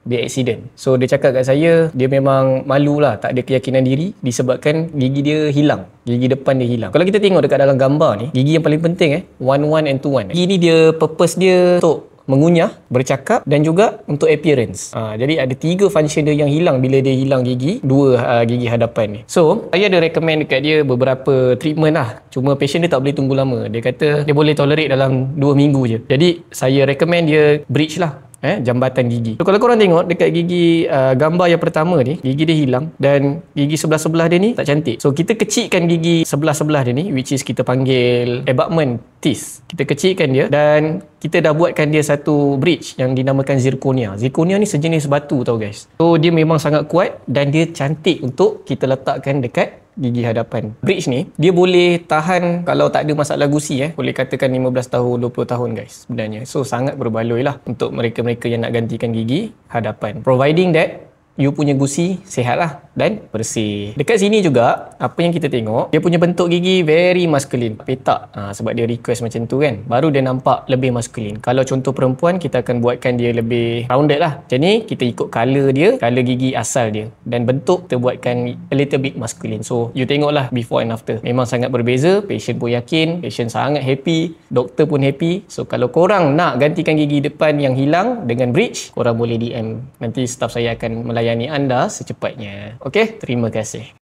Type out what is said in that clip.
dia accident. So dia cakap kat saya, dia memang malu lah, tak ada keyakinan diri disebabkan gigi dia hilang. Gigi depan dia hilang. Kalau kita tengok dekat dalam gambar ni, gigi yang paling penting 1-1 and 2-1. Gigi ni dia purpose dia untuk mengunyah, bercakap dan juga untuk appearance. Jadi ada 3 function dia yang hilang bila dia hilang gigi, 2 gigi hadapan ni. So, saya ada recommend dekat dia beberapa treatment lah. Cuma patient dia tak boleh tunggu lama. Dia kata dia boleh tolerate dalam 2 minggu je. Jadi, saya recommend dia bridge lah. Jambatan gigi. So, kalau korang tengok dekat gigi gambar yang pertama ni, gigi dia hilang dan gigi sebelah-sebelah dia ni tak cantik. So kita kecilkan gigi sebelah-sebelah dia ni, which is kita panggil abutment teeth. Kita kecilkan dia dan kita dah buatkan dia satu bridge yang dinamakan zirconia. Zirconia ni sejenis batu tau guys. So dia memang sangat kuat dan dia cantik untuk kita letakkan dekat gigi hadapan. Bridge ni dia boleh tahan kalau tak ada masalah gusi boleh katakan 15 tahun 20 tahun guys sebenarnya. So sangat berbaloi lah untuk mereka-mereka yang nak gantikan gigi hadapan, providing that you punya gusi sihat lah dan bersih. Dekat sini juga apa yang kita tengok, dia punya bentuk gigi very masculine, petak. Sebab dia request macam tu kan, baru dia nampak lebih masculine. Kalau contoh perempuan, kita akan buatkan dia lebih rounded lah. Macam ni kita ikut color dia, color gigi asal dia, dan bentuk kita buatkan a little bit masculine. So you tengok lah before and after, memang sangat berbeza. Patient pun yakin, patient sangat happy, doktor pun happy. So kalau korang nak gantikan gigi depan yang hilang dengan bridge, korang boleh DM, nanti staff saya akan melayani anda secepatnya. Okey, terima kasih.